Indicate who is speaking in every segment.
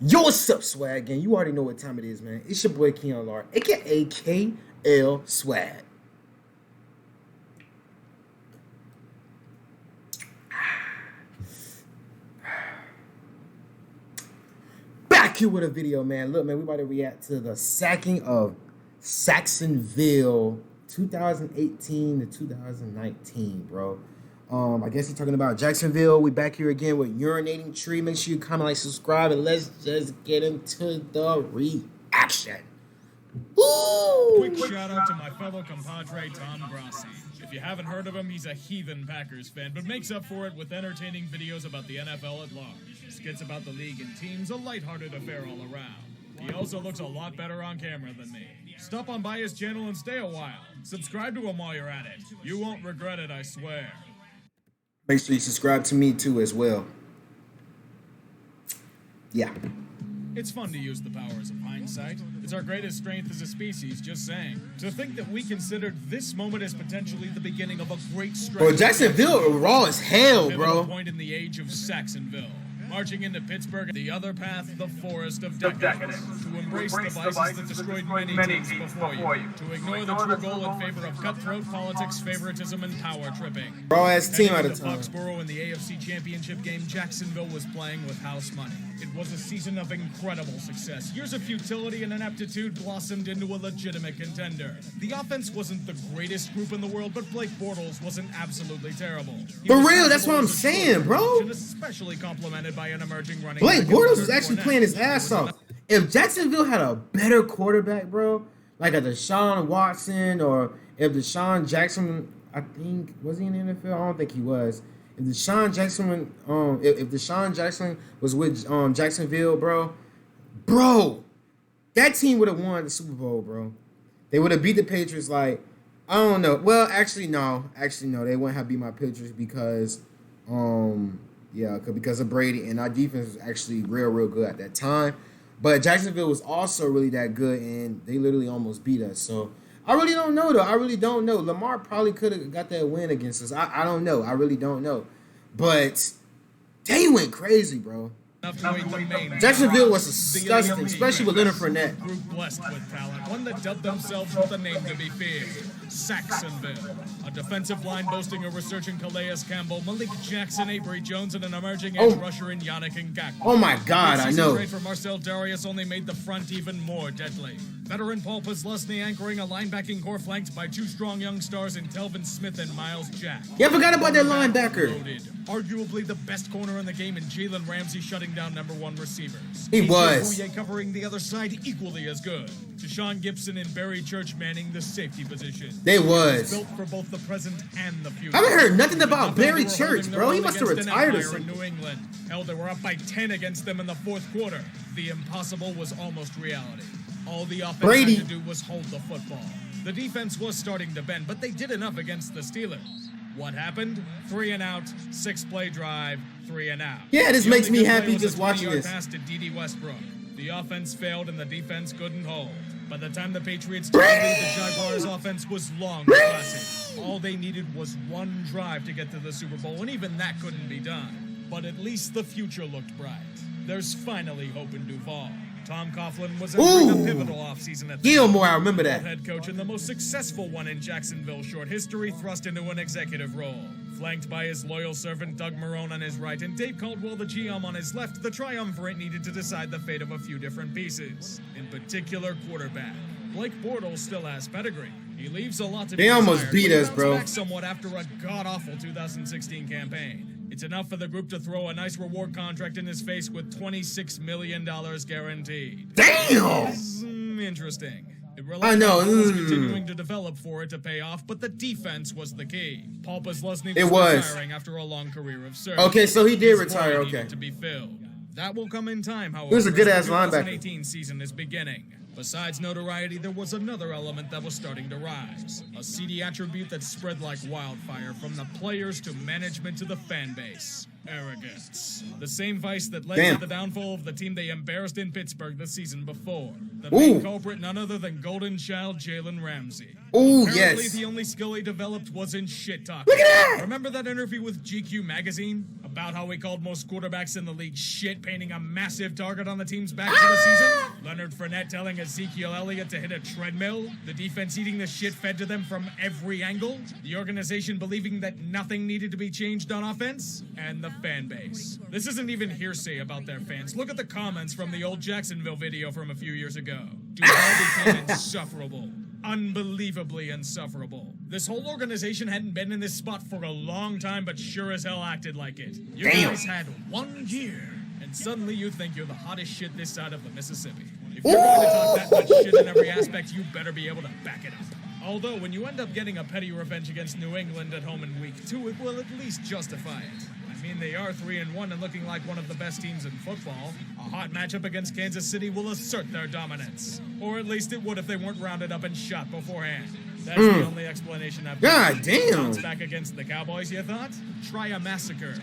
Speaker 1: Yo, what's up, Swag Gang? You already know what time it is, man. It's your boy Keon Lar, aka KL Swag. Back here with a video, man. Look, man, we about to react to the sacking of Sacksonville 2018 to 2019, bro. I guess he's talking about Jacksonville. We back here again with Urinating Tree. Make sure you comment, like, subscribe, and let's just get into the reaction. Ooh.
Speaker 2: Quick shout out to my fellow compadre Tom Grassi. If you haven't heard of him, he's a heathen Packers fan, but makes up for it with entertaining videos about the NFL at large. Skits about the league and teams, a lighthearted affair all around. He also looks a lot better on camera than me. Stop on by his channel and stay a while. Subscribe to him while you're at it. You won't regret it, I swear.
Speaker 1: Make sure you subscribe to me too as well. Yeah.
Speaker 2: It's fun to use the powers of hindsight. It's our greatest strength as a species, just saying. To think that we considered this moment as potentially the beginning of a great stretch.
Speaker 1: Bro, Jacksonville raw as hell, bro.
Speaker 2: Point in the age of Sacksonville. Marching into Pittsburgh, the other path, the forest of decadence. To embrace the vices that destroyed many teams before you. To ignore the true goal in favor of cutthroat politics, favoritism, and power tripping.
Speaker 1: Raw ass team out of time.
Speaker 2: Foxborough in the AFC Championship game, Jacksonville was playing with house money. It was a season of incredible success. Years of futility and ineptitude blossomed into a legitimate contender. The offense wasn't the greatest group in the world, but Blake Bortles wasn't absolutely terrible.
Speaker 1: For real, that's what I'm saying, bro.
Speaker 2: Especially complimented by an emerging running
Speaker 1: Blake Bortles was actually playing his ass off. If Jacksonville had a better quarterback, bro, like a Deshaun Watson, or if Deshaun Jackson, I think, was he in the NFL? I don't think he was. If Deshaun Jackson, if Deshaun Jackson was with Jacksonville, bro, that team would have won the Super Bowl, bro. They would have beat the Patriots. Like, I don't know. Well, actually, no. They wouldn't have beat my Patriots because, because of Brady, and our defense was actually real good at that time. But Jacksonville was also really that good, and they literally almost beat us. So I really don't know, though. I really don't know. Lamar probably could have got that win against us. I don't know. I really don't know. But they went crazy, bro. Jacksonville was disgusting, especially with Leonard Fournette.
Speaker 2: Group blessed with talent, one that dubbed themselves with a name to be feared, Sacksonville. A defensive line boasting a resurgent Calais Campbell, Malik Jackson, Avery Jones, and an emerging edge rusher in Yannick Ngakoue.
Speaker 1: Oh my God, I know.
Speaker 2: Trade for Marcel Darius only made the front even more deadly. Veteran Paul Posluszny anchoring a linebacking core flanked by two strong young stars in Telvin Smith and Miles Jack.
Speaker 1: Yeah, I forgot about that linebacker.
Speaker 2: Loaded. Arguably the best corner in the game, and Jalen Ramsey shutting down #1 receivers.
Speaker 1: He was.
Speaker 2: Bouye covering the other side equally as good. Deshaun Gibson and Barry Church manning the safety position.
Speaker 1: They was.
Speaker 2: Built for both the present and the future.
Speaker 1: I haven't heard nothing about Barry Church, bro. He must have retired or something.
Speaker 2: In New England. Hell, they were up by 10 against them in the fourth quarter. The impossible was almost reality. All the offense had to do was hold the football. The defense was starting to bend, but they did enough against the Steelers. What happened? 3 and out, 6-play drive, 3 and out.
Speaker 1: Yeah, this makes me happy just watching this.
Speaker 2: Pass to D.D. Westbrook. The offense failed and the defense couldn't hold. By the time the Patriots took the lead, the Jaguars' offense was long classic. All they needed was one drive to get to the Super Bowl, and even that couldn't be done. But at least the future looked bright. There's finally hope in Duval. Tom Coughlin was entering a pivotal offseason at the
Speaker 1: Gilmore, I remember that.
Speaker 2: Head coach and the most successful one in Jacksonville short history, thrust into an executive role. Flanked by his loyal servant Doug Marrone on his right and Dave Caldwell, the GM, on his left, the triumvirate needed to decide the fate of a few different pieces. In particular, quarterback. Blake Bortles still has pedigree. He leaves a lot to be desired.
Speaker 1: They almost beat us, bro.
Speaker 2: Back somewhat after a god-awful 2016 campaign. It's enough for the group to throw a nice reward contract in his face with $26 million guaranteed.
Speaker 1: Damn!
Speaker 2: It's interesting. It relied on continuing to develop for it to pay off, but the defense was the key. Paul Posluszny was retiring after a long career of service.
Speaker 1: Okay, so he did retire, okay.
Speaker 2: To be filled. That will come in time, however.
Speaker 1: He was a good-ass linebacker.
Speaker 2: The 2018 season is beginning. Besides notoriety, there was another element that was starting to rise. A seedy attribute that spread like wildfire from the players to management to the fan base. Arrogance. The same vice that led
Speaker 1: Damn.
Speaker 2: to the downfall of the team they embarrassed in Pittsburgh the season before. The main culprit, none other than golden child Jalen Ramsey.
Speaker 1: Ooh,
Speaker 2: Apparently,
Speaker 1: yes.
Speaker 2: the only skill he developed was in shit talk.
Speaker 1: Look at that!
Speaker 2: Remember that interview with GQ magazine about how he called most quarterbacks in the league shit, painting a massive target on the team's back for the season? Leonard Fournette telling Ezekiel Elliott to hit a treadmill? The defense eating the shit fed to them from every angle? The organization believing that nothing needed to be changed on offense? And the fan base. This isn't even hearsay about their fans. Look at the comments from the old Jacksonville video from a few years ago. Dude, all became insufferable. Unbelievably insufferable. This whole organization hadn't been in this spot for a long time, but sure as hell acted like it. You guys had 1 year, and suddenly you think you're the hottest shit this side of the Mississippi. If you're going to talk that much shit in every aspect, you better be able to back it up. Although, when you end up getting a petty revenge against New England at home in week 2, it will at least justify it. I mean, they are 3-1 and looking like one of the best teams in football. A hot matchup against Kansas City will assert their dominance. Or at least it would if they weren't rounded up and shot beforehand. That's the only explanation I've got.
Speaker 1: God damn.
Speaker 2: Bounce back against the Cowboys, you thought? Try a massacre.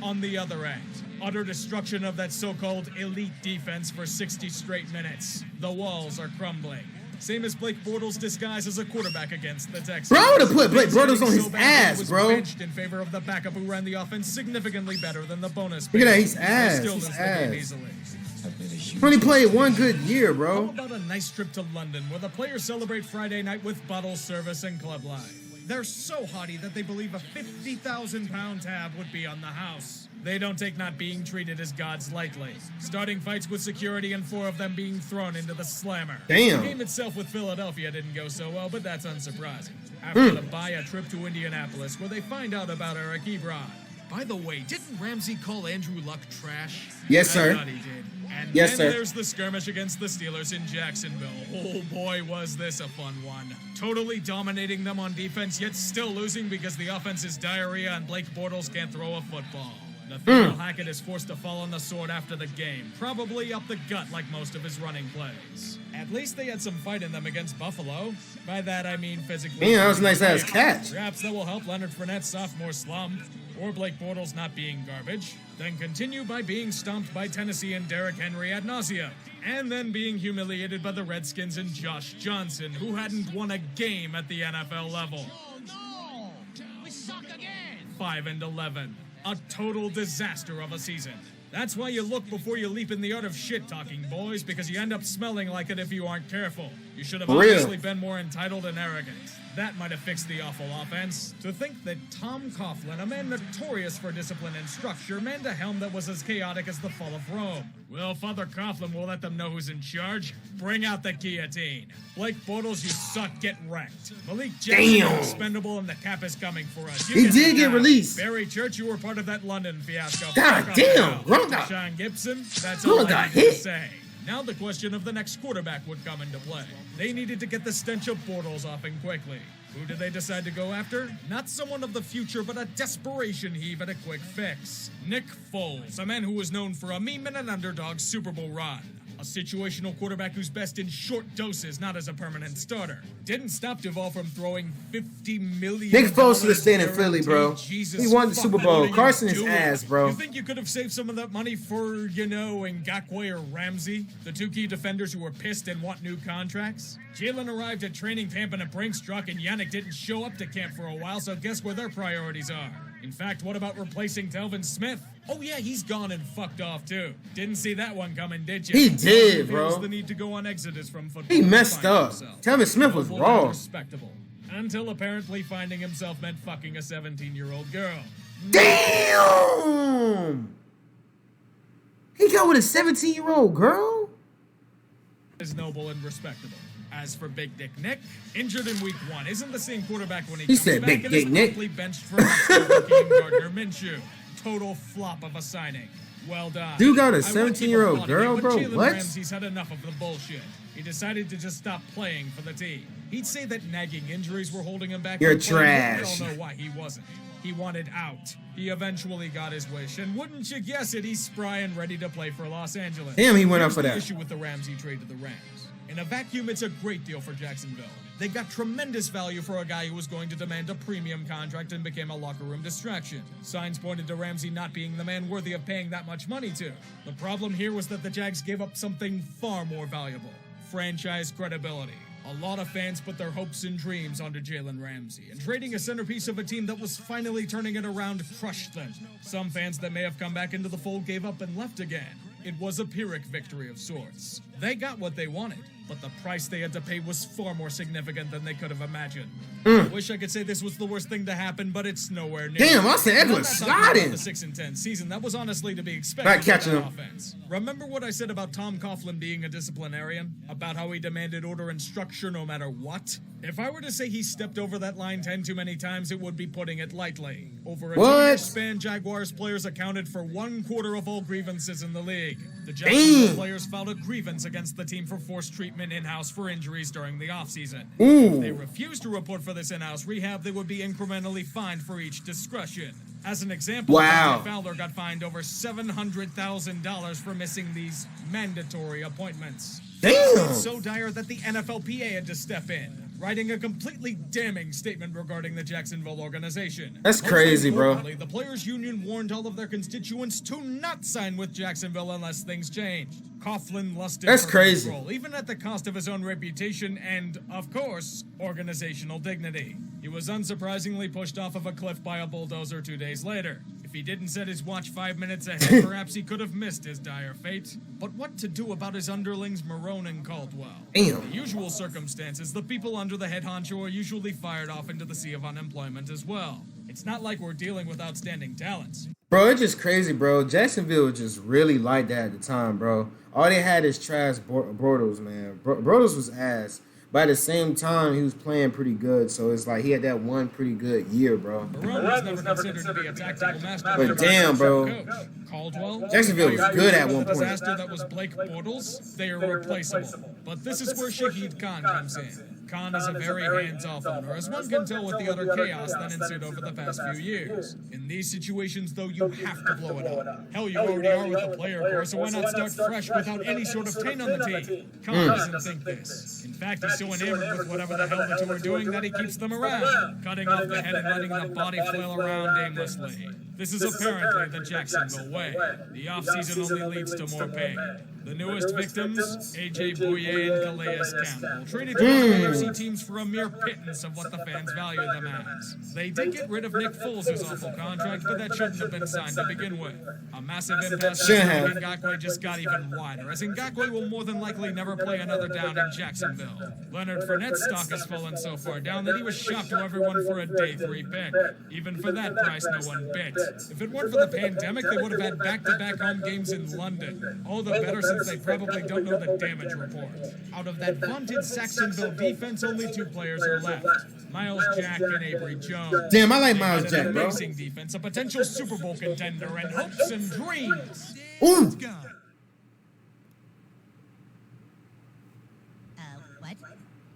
Speaker 2: On the other end, utter destruction of that so-called elite defense for 60 straight minutes. The walls are crumbling. Same as Blake Bortles' disguise as a quarterback against the Texans.
Speaker 1: Bro, I would have put Blake Bortles on his ass, bro.
Speaker 2: Benched in favor of the backup who ran the offense significantly better than the bonus.
Speaker 1: Look at that, he's ass.
Speaker 2: Still
Speaker 1: He's
Speaker 2: lose the game
Speaker 1: ass.
Speaker 2: easily.
Speaker 1: He only played 1 good year,
Speaker 2: How
Speaker 1: bro.
Speaker 2: about a nice trip to London where the players celebrate Friday night with bottle service and club life? They're so haughty that they believe a 50,000-pound tab would be on the house. They don't take not being treated as gods lightly, starting fights with security and 4 of them being thrown into the slammer.
Speaker 1: Damn.
Speaker 2: The game itself with Philadelphia didn't go so well, but that's unsurprising. After the bye, a trip to Indianapolis where they find out about Eric Ebron. By the way, didn't Ramsey call Andrew Luck trash?
Speaker 1: Yes,
Speaker 2: I
Speaker 1: sir.
Speaker 2: thought he did. And
Speaker 1: Yes,
Speaker 2: then
Speaker 1: sir.
Speaker 2: there's the skirmish against the Steelers in Jacksonville. Oh boy, was this a fun one. Totally dominating them on defense, yet still losing because the offense is diarrhea and Blake Bortles can't throw a football. Nathaniel Hackett is forced to fall on the sword after the game, probably up the gut like most of his running plays. At least they had some fight in them against Buffalo. By that I mean physically.
Speaker 1: Damn, that was a nice-ass catch.
Speaker 2: Perhaps that will help Leonard Fournette's sophomore slump, or Blake Bortles not being garbage, then continue by being stomped by Tennessee and Derrick Henry ad nauseum, and then being humiliated by the Redskins and Josh Johnson, who hadn't won a game at the NFL level.
Speaker 3: Oh no! We suck again!
Speaker 2: 5-11. A total disaster of a season. That's why you look before you leap in the art of shit-talking, boys, because you end up smelling like it if you aren't careful. You should have
Speaker 1: For real.
Speaker 2: obviously been more entitled and arrogant. That might have fixed the awful offense. To think that Tom Coughlin, a man notorious for discipline and structure, manned a helm that was as chaotic as the fall of Rome. Well, Father Coughlin will let them know who's in charge. Bring out the guillotine. Blake Bortles, you suck, get wrecked. Malik Jackson
Speaker 1: Damn.
Speaker 2: is expendable and the cap is coming for us. You
Speaker 1: He
Speaker 2: get
Speaker 1: did
Speaker 2: it
Speaker 1: get
Speaker 2: now.
Speaker 1: released.
Speaker 2: Barry Church, you were part of that London fiasco.
Speaker 1: God
Speaker 2: Fuck off
Speaker 1: damn,
Speaker 2: now.
Speaker 1: Gronk got-
Speaker 2: Sean Gibson, that's
Speaker 1: Gronk
Speaker 2: all I
Speaker 1: got
Speaker 2: need to
Speaker 1: hit.
Speaker 2: say. Now the question of the next quarterback would come into play. They needed to get the stench of Bortles off him quickly. Who did they decide to go after? Not someone of the future, but a desperation heave at a quick fix. Nick Foles, a man who was known for a meme and an underdog Super Bowl run. A situational quarterback who's best in short doses, not as a permanent starter. Didn't stop Duvall from throwing $50 million.
Speaker 1: Nick Foles should have stayed in Philly, bro.
Speaker 2: Jesus,
Speaker 1: He won the
Speaker 2: fuck,
Speaker 1: Super
Speaker 2: what
Speaker 1: Bowl.
Speaker 2: are you
Speaker 1: Carson his
Speaker 2: doing?
Speaker 1: ass, bro.
Speaker 2: You think you could have saved some of that money for, Ngakoue or Ramsey? The 2 key defenders who were pissed and want new contracts? Jalen arrived at training camp in a Brinks truck and Yannick didn't show up to camp for a while, so guess where their priorities are? In fact, what about replacing Telvin Smith? Oh yeah, he's gone and fucked off too. Didn't see that one coming, did you?
Speaker 1: He did,
Speaker 2: Feels
Speaker 1: bro.
Speaker 2: the need to go on exodus from football.
Speaker 1: He
Speaker 2: and
Speaker 1: messed
Speaker 2: find
Speaker 1: up.
Speaker 2: himself.
Speaker 1: Telvin Smith was
Speaker 2: Noble
Speaker 1: raw.
Speaker 2: and respectable. Until apparently finding himself meant fucking a 17-year-old girl.
Speaker 1: Damn! He got with a 17-year-old girl?
Speaker 2: Is noble and respectable. As for Big Dick Nick, injured in week 1, isn't the same quarterback when he
Speaker 1: He
Speaker 2: comes
Speaker 1: said
Speaker 2: back
Speaker 1: Big
Speaker 2: and
Speaker 1: Dick
Speaker 2: is
Speaker 1: Nick.
Speaker 2: promptly benched for Hakeem Gardner Minshew. Total flop of a signing. Well done.
Speaker 1: Dude got a
Speaker 2: I won't keep
Speaker 1: 17-year-old
Speaker 2: applauding
Speaker 1: girl,
Speaker 2: him,
Speaker 1: bro?
Speaker 2: but Jalen
Speaker 1: What?
Speaker 2: Ramsey's had enough of the bullshit. He decided to just stop playing for the team. He'd say that nagging injuries were holding him back.
Speaker 1: You're
Speaker 2: from playing, but
Speaker 1: trash.
Speaker 2: We all know why he wasn't. He wanted out. He eventually got his wish, and wouldn't you guess it, he's spry and ready to play for Los Angeles.
Speaker 1: Damn, he went up
Speaker 2: Here's
Speaker 1: for
Speaker 2: the
Speaker 1: that.
Speaker 2: issue with the Ramsey trade to the Rams. In a vacuum, it's a great deal for Jacksonville. They got tremendous value for a guy who was going to demand a premium contract and became a locker room distraction. Signs pointed to Ramsey not being the man worthy of paying that much money to. The problem here was that the Jags gave up something far more valuable: franchise credibility. A lot of fans put their hopes and dreams onto Jalen Ramsey, and trading a centerpiece of a team that was finally turning it around crushed them. Some fans that may have come back into the fold gave up and left again. It was a Pyrrhic victory of sorts. They got what they wanted, but the price they had to pay was far more significant than they could have imagined. I wish I could say this was the worst thing to happen, but it's nowhere near.
Speaker 1: Damn, Los Angeles sliding.
Speaker 2: The 6-10 season, that was honestly to be expected.
Speaker 1: Back catching him.
Speaker 2: Offense. Remember what I said about Tom Coughlin being a disciplinarian? About how he demanded order and structure no matter what? If I were to say he stepped over that line 10 too many times, it would be putting it lightly. Over a 2-year span, Jaguars players accounted for 1/4 of all grievances in the league. The Jacksonville players filed a grievance against the team for forced treatment in-house for injuries during the offseason. If they refused to report for this in-house rehab, they would be incrementally fined for each discretion. As an example, Fowler got fined over $700,000 for missing these mandatory appointments.
Speaker 1: Damn!
Speaker 2: It's so dire that the NFLPA had to step in, writing a completely damning statement regarding the Jacksonville organization.
Speaker 1: That's crazy, bro.
Speaker 2: The players' union warned all of their constituents to not sign with Jacksonville unless things changed. Coughlin lusted
Speaker 1: That's
Speaker 2: for
Speaker 1: crazy.
Speaker 2: control, even at the cost of his own reputation and, of course, organizational dignity. He was unsurprisingly pushed off of a cliff by a bulldozer 2 days later. If he didn't set his watch 5 minutes ahead, perhaps he could have missed his dire fate. But what to do about his underlings Marone and Caldwell?
Speaker 1: Damn.
Speaker 2: In the usual circumstances, the people under the head honcho are usually fired off into the sea of unemployment as well. It's not like we're dealing with outstanding talents.
Speaker 1: Bro, it's just crazy, bro. Jacksonville was just really like that at the time, bro. All they had is trash Bortles, man. Bortles was ass. But at the same time, he was playing pretty good. So it's like he had that one pretty good year, bro.
Speaker 2: Marone was never considered to be a tactical master.
Speaker 1: But damn, bro.
Speaker 2: Coach. Caldwell,
Speaker 1: Jacksonville was good at one point.
Speaker 2: Disaster that was Blake Bortles, they are replaceable. But this is where Shahid Khan comes in. Khan is a very hands-off owner, as one can tell with the utter chaos that ensued over the past few years. In these situations, though, you have to blow it up. Hell, you already are with the player core, so why not start fresh without any sort of taint on the team? Khan doesn't think this. In fact, he's so enamored with whatever the hell the two are doing that he keeps them around, cutting off the head and letting the body flail around aimlessly. This is apparently the Jacksonville way. The offseason only leads to more pain. The newest victims, A.J. Bouye and Calais Campbell, traded to other AFC teams for a mere pittance of what the fans value them as. They did get rid of Nick Foles' awful contract, but that shouldn't have been signed to begin with. A massive impasse for Ngakoue just got even wider, as Ngakoue will more than likely never play another down in Jacksonville. Leonard Fournette's stock has fallen so far down that he was shopped to everyone for a day 3 pick. Even for that price, no one bit. If it weren't for the pandemic, they would have had back-to-back home games in London. All the better since they probably don't know the damage report. Out of that vaunted Sacksonville defense, only 2 players are left: Miles Jack and Avery Jones.
Speaker 1: Damn, I like Miles Jack, bro.
Speaker 2: Amazing defense, a potential Super Bowl contender, and hopes and dreams.
Speaker 1: Ooh.
Speaker 4: What?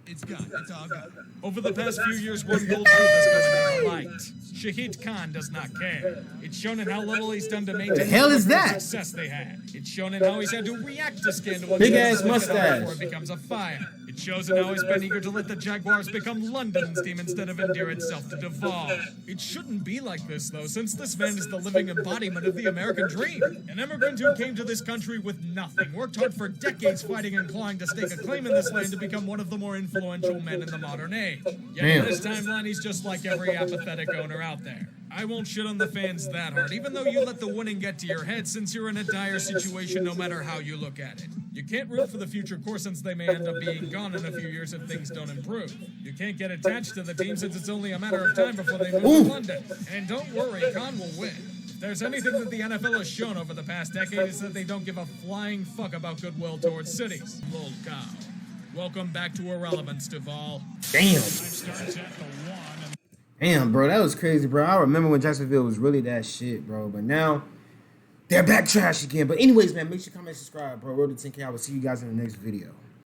Speaker 3: It's gone. It's all gone.
Speaker 2: Over the past few years, one gold truth has come into the light. Shahid Khan does not care. It's shown in how little he's done to maintain
Speaker 1: The hell is
Speaker 2: the
Speaker 1: that?
Speaker 2: success they had. It's shown in how he's had to react to scandal
Speaker 1: Big ass mustache.
Speaker 2: before it becomes a fire. It shows in how he's been eager to let the Jaguars become London's team instead of endear itself to Duval. It shouldn't be like this, though, since this man is the living embodiment of the American dream. An immigrant who came to this country with nothing, worked hard for decades fighting and clawing to stake a claim in this land to become one of the more influential men in the modern age. Yet in this timeline, he's just like every apathetic owner out there. I won't shit on the fans that hard, even though you let the winning get to your head, since you're in a dire situation no matter how you look at it. You can't root for the future core since they may end up being gone in a few years if things don't improve. You can't get attached to the team since it's only a matter of time before they move to London. And don't worry, Khan will win. If there's anything that the NFL has shown over the past decade, it's that they don't give a flying fuck about goodwill towards cities. Lol cow. Welcome back to Irrelevance, Duval.
Speaker 1: Damn. Damn, bro, that was crazy, bro. I remember when Jacksonville was really that shit, bro. But now, they're back trash again. But anyways, man, make sure you comment and subscribe, bro. Road to 10K. I will see you guys in the next video.